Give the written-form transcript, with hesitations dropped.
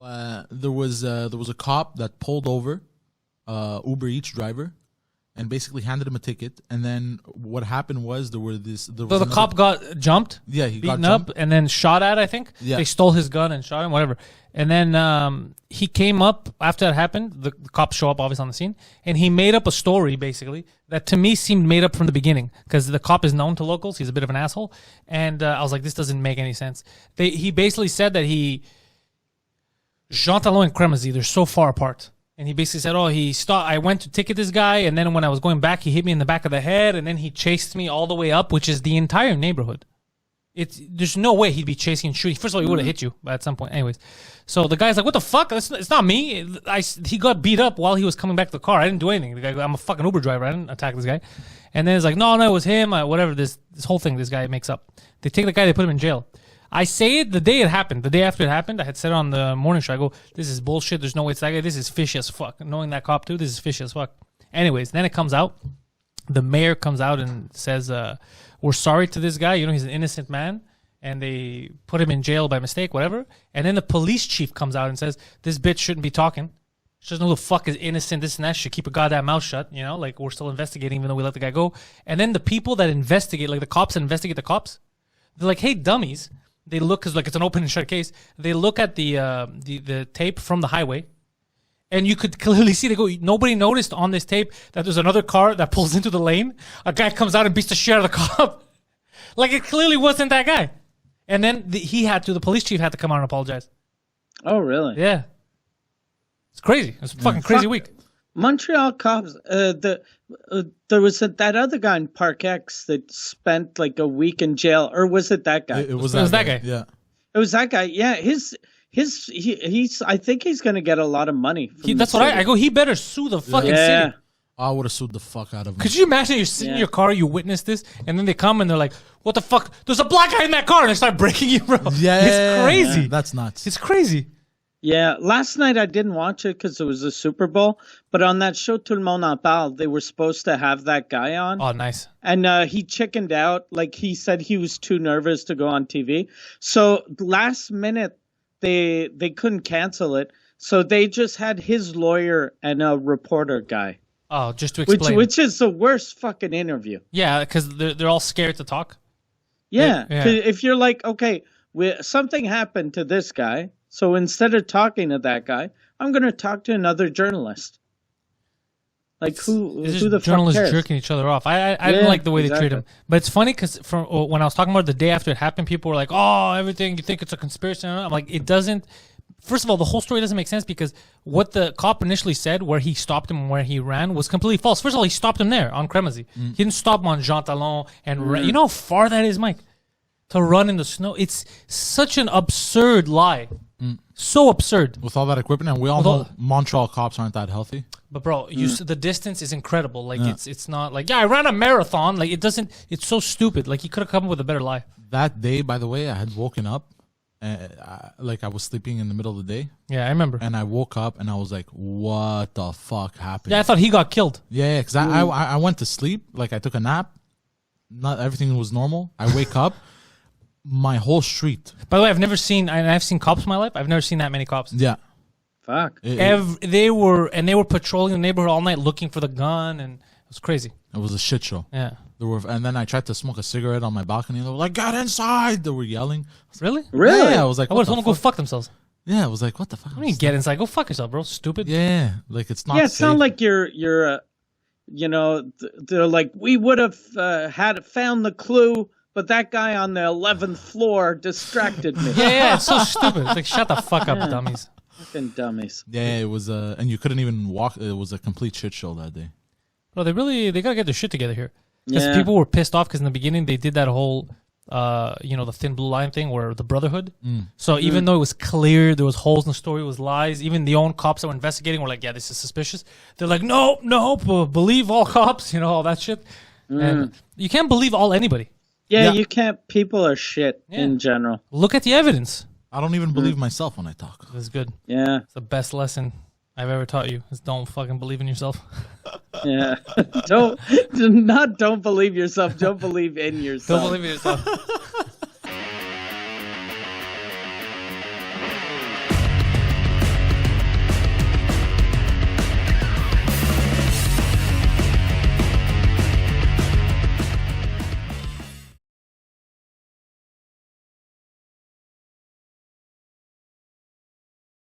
There was a cop that pulled over Uber Eats driver and basically handed him a ticket. And then what happened was there was the cop got jumped. Yeah, he got beaten jumped up and then shot at. I think they stole his gun and shot him. Whatever. And then he came up after that happened. The cops show up obviously on the scene, and he made up a story basically that to me seemed made up from the beginning because the cop is known to locals. He's a bit of an asshole, and I was like, this doesn't make any sense. He basically said that Jean Talon and Cremazy, they're so far apart. And he basically said, I went to ticket this guy, and then when I was going back, he hit me in the back of the head, and then he chased me all the way up, which is the entire neighborhood. There's no way he'd be chasing and shooting. First of all, he would have hit you at some point. Anyways, so the guy's like, what the fuck? It's not me. He got beat up while he was coming back to the car. I didn't do anything. The guy, I'm a fucking Uber driver. I didn't attack this guy. And then it's like, no, it was him. Whatever, this whole thing this guy makes up. They take the guy, they put him in jail. I say it the day it happened. The day after it happened, I had said it on the morning show. I go, this is bullshit. There's no way it's that guy. This is fishy as fuck. Knowing that cop too, this is fishy as fuck. Anyways, then it comes out. The mayor comes out and says, we're sorry to this guy. He's an innocent man. And they put him in jail by mistake, whatever. And then the police chief comes out and says, this bitch shouldn't be talking. She doesn't know who the fuck is innocent, this and that. She should keep her goddamn mouth shut. Like we're still investigating even though we let the guy go. And then the people that investigate, like the cops that investigate the cops, they're like, hey, dummies. They look, because like it's an open and shut case. They look at the tape from the highway, and you could clearly see. They go, nobody noticed on this tape that there's another car that pulls into the lane. A guy comes out and beats the shit out of the cop. Like it clearly wasn't that guy. And then the police chief had to come out and apologize. Oh, really? Yeah. It's crazy. It's a fucking crazy week. Montreal cops, there was that other guy in Park X that spent like a week in jail, or was it that guy? It was that guy. Yeah, it was that guy. Yeah, he's. I think he's going to get a lot of money. That's what I go. He better sue the fucking city. I would have sued the fuck out of him. Could you imagine you're sitting in your car, you witness this, and then they come and they're like, "What the fuck? There's a black guy in that car," and they start breaking you, bro. Yeah, it's crazy. That's nuts. It's crazy. Yeah, last night I didn't watch it because it was the Super Bowl. But on that show, Tout le monde en parle, they were supposed to have that guy on. Oh, nice. And he chickened out. Like, he said he was too nervous to go on TV. So last minute, they couldn't cancel it. So they just had his lawyer and a reporter guy. Oh, just to explain. Which is the worst fucking interview. Yeah, because they're all scared to talk. Yeah. If you're like, okay, something happened to this guy. So instead of talking to that guy, I'm going to talk to another journalist. Like who the journalists fuck cares? jerking each other off. I didn't like the way they treat him. But it's funny because when I was talking about it the day after it happened, people were like, "Oh, everything you think it's a conspiracy." I'm like, it doesn't. First of all, the whole story doesn't make sense because what the cop initially said, where he stopped him and where he ran, was completely false. First of all, he stopped him there on Cremazy. He didn't stop him on Jean Talon and ran. You know how far that is, Mike, to run in the snow. It's such an absurd lie. So absurd. With all that equipment, and we all know Montreal cops aren't that healthy. But bro, the distance is incredible. Like it's not like I ran a marathon. Like it doesn't. It's so stupid. Like he could have come up with a better lie. That day, by the way, I had woken up, like I was sleeping in the middle of the day. Yeah, I remember. And I woke up and I was like, "What the fuck happened?" Yeah, I thought he got killed. Yeah, because I went to sleep. Like I took a nap. Not everything was normal. I wake up. My whole street. By the way, I've seen cops in my life. I've never seen that many cops. Yeah. Fuck. They were patrolling the neighborhood all night looking for the gun, and it was crazy. It was a shit show. Yeah. And then I tried to smoke a cigarette on my balcony. They were like, "Get inside!" They were yelling. Really? Really? Yeah. I was like, I would have told them to go fuck themselves. Yeah. I was like, "What the fuck?" I mean, get inside. Go fuck yourself, bro. Stupid. Yeah. Like it's not. Yeah. It's not like you're. They're like, we would have found the clue. But that guy on the 11th floor distracted me. Yeah, it's so stupid. It's like, shut the fuck up, dummies. Fucking dummies. Yeah, it was, and you couldn't even walk. It was a complete shit show that day. Bro, they gotta get their shit together here. Because people were pissed off because in the beginning they did that whole, the thin blue line thing where the brotherhood. So even though it was clear there was holes in the story, it was lies, even the own cops that were investigating were like, yeah, this is suspicious. They're like, no, believe all cops, all that shit. And you can't believe anybody. Yeah, you can't. People are shit in general. Look at the evidence. I don't even believe myself when I talk. That's good. Yeah. It's the best lesson I've ever taught you is don't fucking believe in yourself. Yeah. Don't believe yourself. Don't believe in yourself. Don't believe in yourself.